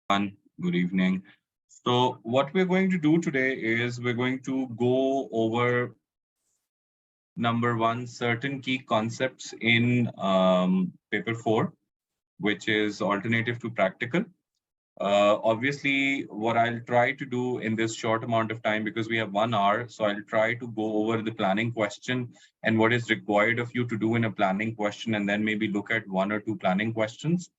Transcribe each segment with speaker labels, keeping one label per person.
Speaker 1: Good evening. So what we're going to do today is we're going to go over number one, certain key concepts in paper four, which is alternative to practical. Obviously, what I'll try to do in this short amount of time, because we have 1 hour, so I'll try to go over the planning question and what is required of you to do in a planning question, and then maybe look at one or two planning questions.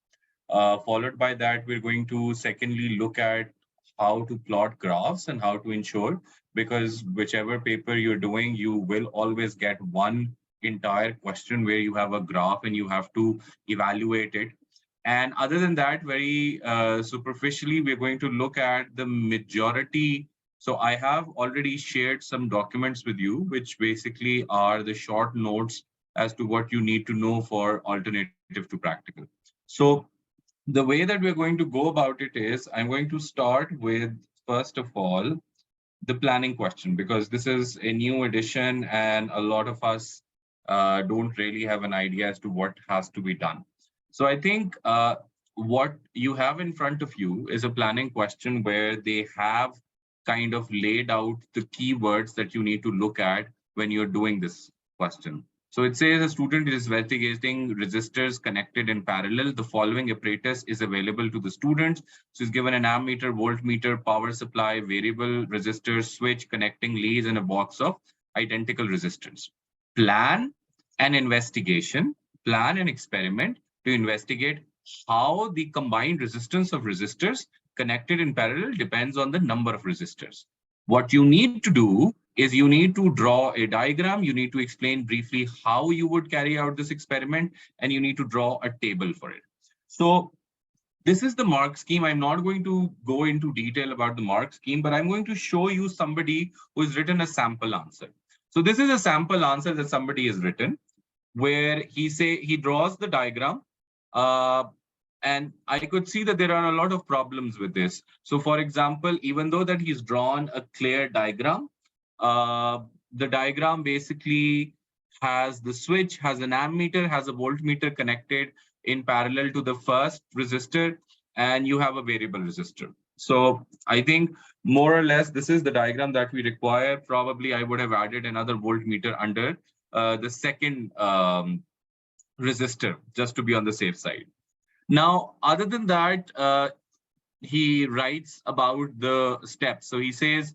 Speaker 1: Followed by that, we're going to secondly look at how to plot graphs and how to ensure, because whichever paper you're doing, you will always get one entire question where you have a graph and you have to evaluate it. And other than that, very superficially, we're going to look at the majority. So I have already shared some documents with you, which basically are the short notes as to what you need to know for alternative to practical. So the way that we're going to go about it is I'm going to start with, first of all, the planning question, because this is a new edition and a lot of us don't really have an idea as to what has to be done. So I think what you have in front of you is a planning question where they have kind of laid out the keywords that you need to look at when you're doing this question. So it says a student is investigating resistors connected in parallel. The following apparatus is available to the students. So it's given an ammeter, voltmeter, power supply, variable resistor, switch, connecting leads, and a box of identical resistors. Plan an investigation, plan an experiment to investigate how the combined resistance of resistors connected in parallel depends on the number of resistors. What you need to do is you need to draw a diagram, you need to explain briefly how you would carry out this experiment, and you need to draw a table for it. So this is the mark scheme. I'm not going to go into detail about the mark scheme, but I'm going to show you somebody who has written a sample answer. So this is a sample answer that somebody has written, where he draws the diagram, and I could see that there are a lot of problems with this. So for example, even though that he's drawn a clear diagram, the diagram basically has the switch, has an ammeter, has a voltmeter connected in parallel to the first resistor, and you have a variable resistor. So I think more or less this is the diagram that we require. Probably I would have added another voltmeter under the second resistor, just to be on the safe side. Now, other than that, he writes about the steps. So he says,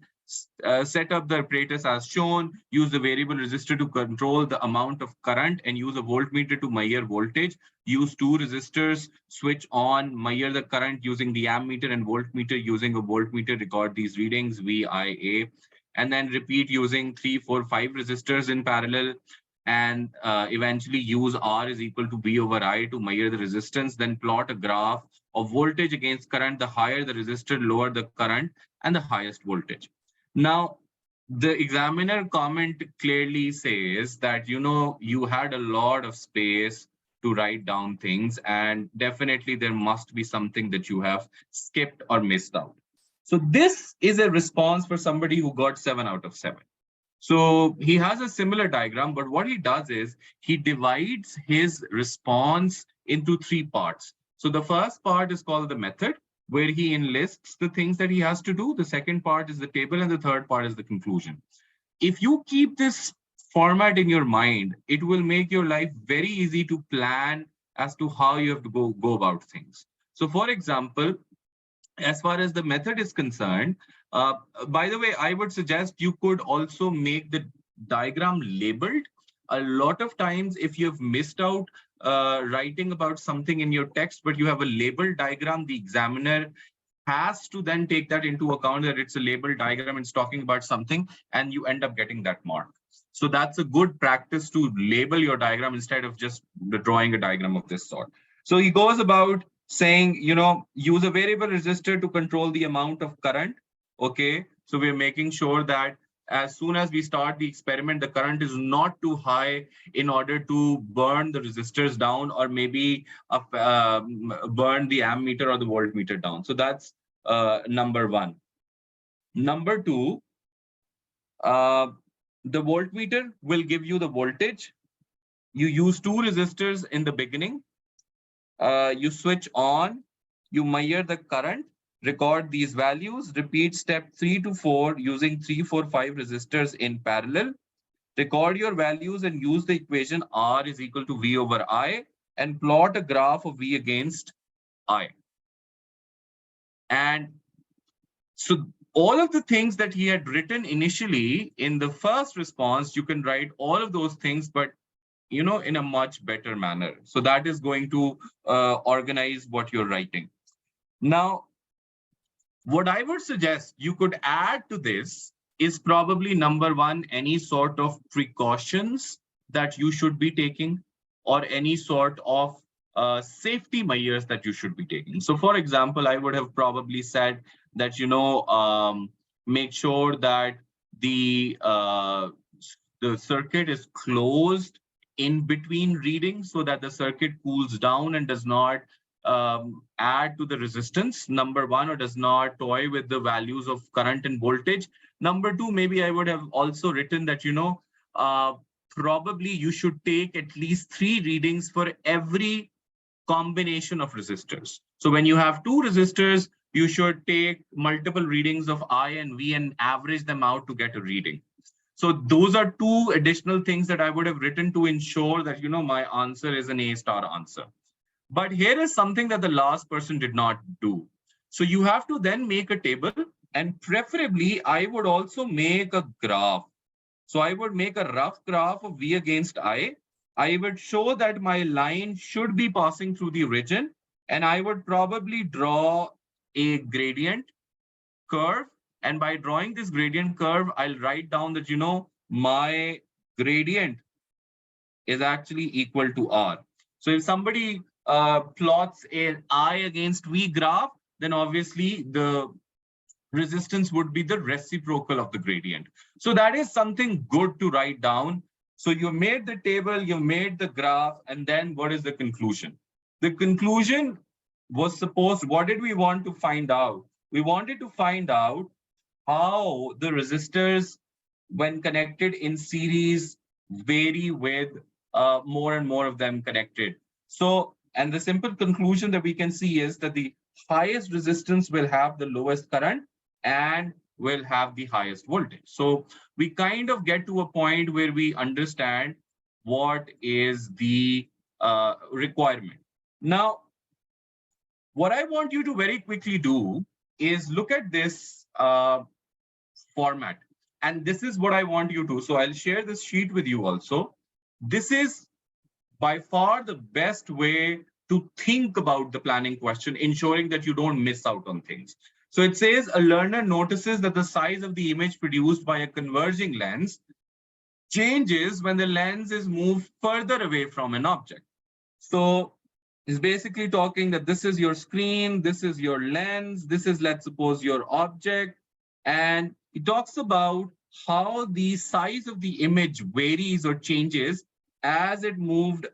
Speaker 1: set up the apparatus as shown, use the variable resistor to control the amount of current, and use a voltmeter to measure voltage. Use two resistors, switch on, measure the current using the ammeter and voltmeter using a voltmeter, record these readings, VIA, and then repeat using 3, 4, 5 resistors in parallel, and eventually use R is equal to V over I to measure the resistance, then plot a graph of voltage against current. The higher the resistor, lower the current, and the highest voltage. Now, the examiner comment clearly says that, you had a lot of space to write down things, and definitely there must be something that you have skipped or missed out. So this is a response for somebody who got 7 out of 7. So he has a similar diagram, but what he does is he divides his response into 3 parts. So the first part is called the method, where he enlists the things that he has to do. The second part is the table, and the third part is the conclusion. If you keep this format in your mind, it will make your life very easy to plan as to how you have to go about things. So for example, as far as the method is concerned, by the way, I would suggest you could also make the diagram labeled. A lot of times, if you've missed out writing about something in your text, but you have a labeled diagram, the examiner has to then take that into account, that it's a labeled diagram, it's talking about something, and you end up getting that mark. So that's a good practice, to label your diagram instead of just drawing a diagram of this sort. So he goes about saying, use a variable resistor to control the amount of current. Okay, so we're making sure that as soon as we start the experiment, the current is not too high in order to burn the resistors down, or maybe burn the ammeter or the voltmeter down. So that's number one. Number two, the voltmeter will give you the voltage. You use 2 resistors in the beginning. You switch on, you measure the current, record these values, repeat step 3 to 4 using 3, 4, 5 resistors in parallel. Record your values and use the equation R is equal to V over I and plot a graph of V against I. And so all of the things that he had written initially in the first response, you can write all of those things, but in a much better manner. So that is going to organize what you're writing. Now, what I would suggest you could add to this is probably number one, any sort of precautions that you should be taking or any sort of safety measures that you should be taking. So for example, I would have probably said that, make sure that the circuit is closed in between readings so that the circuit cools down and does not add to the resistance, number one, or does not toy with the values of current and voltage. Number two, maybe I would have also written that, probably you should take at least 3 readings for every combination of resistors. So when you have 2 resistors, you should take multiple readings of I and V and average them out to get a reading. So those are 2 additional things that I would have written to ensure that, my answer is an A star answer. But here is something that the last person did not do. So you have to then make a table, and preferably I would also make a graph. So I would make a rough graph of V against I. I would show that my line should be passing through the origin, and I would probably draw a gradient curve. And by drawing this gradient curve, I'll write down that, my gradient is actually equal to R. So if somebody plots an I against V graph, then obviously the resistance would be the reciprocal of the gradient. So that is something good to write down. So you made the table, you made the graph, and then what is the conclusion? The conclusion was what did we want to find out? We wanted to find out how the resistors, when connected in series, vary with more and more of them connected. So, and the simple conclusion that we can see is that the highest resistance will have the lowest current and will have the highest voltage. So we kind of get to a point where we understand what is the requirement. Now, what I want you to very quickly do is look at this format. And this is what I want you to. So I'll share this sheet with you also. This is by far the best way to think about the planning question, ensuring that you don't miss out on things. So it says a learner notices that the size of the image produced by a converging lens changes when the lens is moved further away from an object. So it's basically talking that this is your screen, this is your lens, this is, let's suppose, your object. And it talks about how the size of the image varies or changes as it moved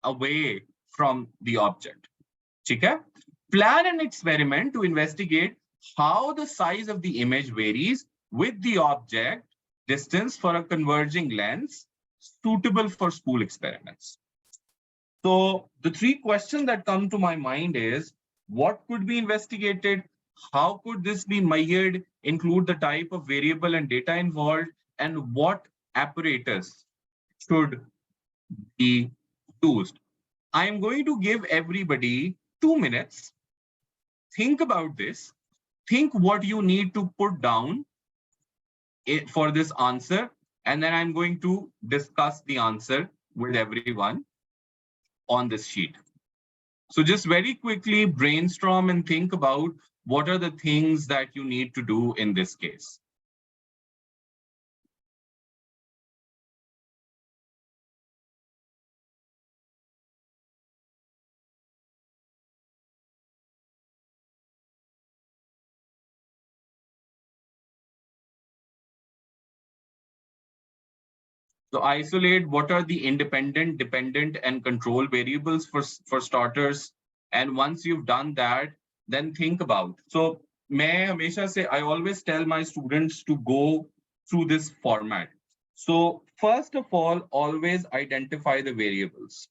Speaker 1: away from the object. Okay? Plan an experiment to investigate how the size of the image varies with the object distance for a converging lens suitable for school experiments. So the 3 questions that come to my mind is, what could be investigated? How could this be measured? Include the type of variable and data involved, and what apparatus should be used. I am going to give everybody 2 minutes. Think about this. Think what you need to put down for this answer, and then I'm going to discuss the answer with everyone on this sheet. So just very quickly brainstorm and think about what are the things that you need to do in this case. So isolate what are the independent, dependent, and control variables for starters. And once you've done that, then think about. So I always tell my students to go through this format. So first of all, always identify the variables.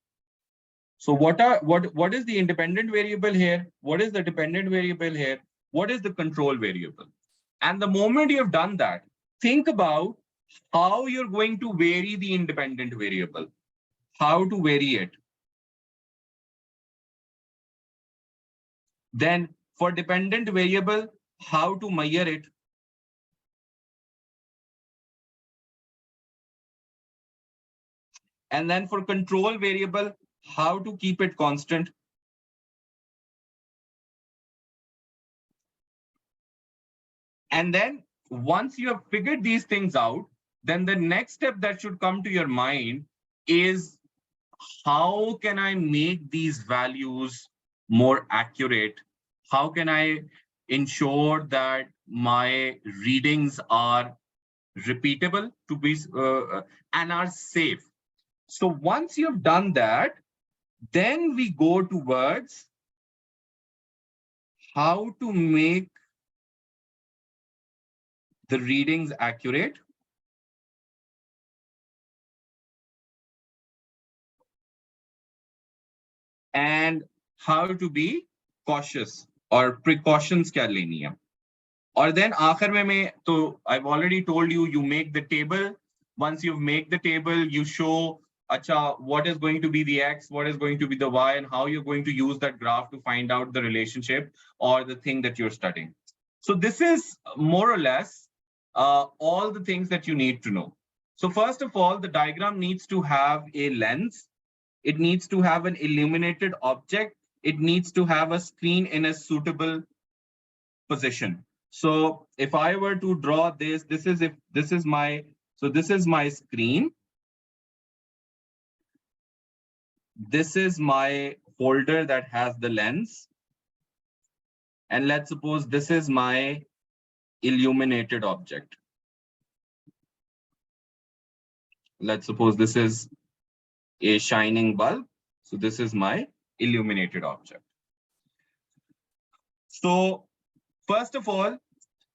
Speaker 1: So what is the independent variable here? What is the dependent variable here? what is the control variable? And the moment you have done that, think about how you're going to vary the independent variable, how to vary it. Then for dependent variable, how to measure it. And then for control variable, how to keep it constant. And then once you have figured these things out, then the next step that should come to your mind is, how can I make these values more accurate? How can I ensure that my readings are repeatable to be and are safe? So once you've done that, then we go towards how to make the readings accurate and how to be cautious or precautions क्या लेनी है. और then आखिर में तो I've already told you, you make the table. Once you make the table, you show acha, what is going to be the x, what is going to be the y, and how you're going to use that graph to find out the relationship or the thing that you're studying. So this is more or less all the things that you need to know. So first of all, the diagram needs to have a lens. It needs to have an illuminated object. It needs to have a screen in a suitable position. So if I were to draw this, this is my screen. This is my holder that has the lens. And let's suppose this is my illuminated object. Let's suppose this is a shining bulb. So this is my illuminated object. So first of all,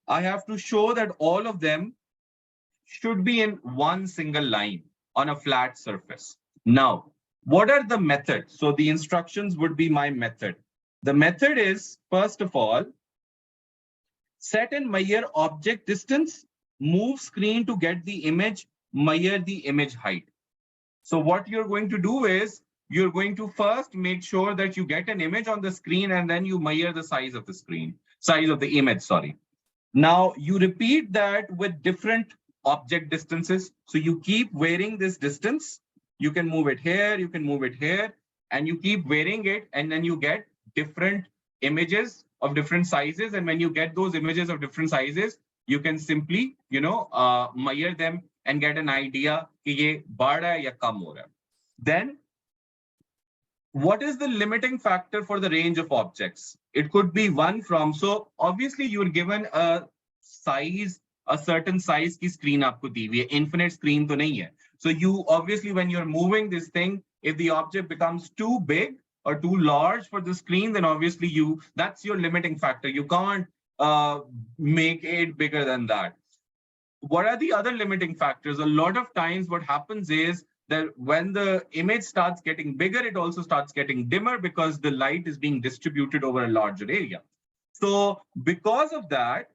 Speaker 1: I have to show that all of them should be in one single line on a flat surface. Now, what are the methods? So the instructions would be my method. The method is, first of all, set and measure object distance, move screen to get the image, measure the image height. So what you're going to do is, you're going to first make sure that you get an image on the screen and then you measure the size of the screen, size of the image, sorry. Now you repeat that with different object distances. So you keep varying this distance. You can move it here, you can move it here, and you keep varying it, and then you get different images of different sizes. And when you get those images of different sizes, you can simply, measure them and get an idea कि ये बड़ा है या कम हो रहा है. Then, what is the limiting factor for the range of objects? It could be one from, so obviously you are given a size, a certain size की screen आपको दी हुई है, infinite screen तो नहीं है. So you obviously, when you're moving this thing, if the object becomes too big or too large for the screen, then obviously that's your limiting factor. You can't make it bigger than that. What are the other limiting factors? A lot of times what happens is that when the image starts getting bigger, it also starts getting dimmer because the light is being distributed over a larger area. So because of that,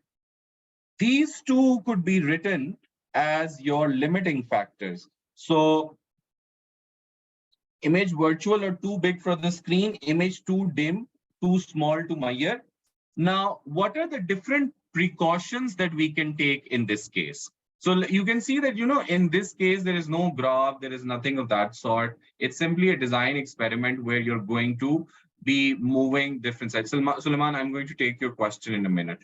Speaker 1: these two could be written as your limiting factors. So image virtual or too big for the screen, image too dim, too small to measure. Now, what are the different precautions that we can take in this case? So you can see that, in this case, there is no graph, there is nothing of that sort. It's simply a design experiment where you're going to be moving different sides. Suleiman, I'm going to take your question in a minute.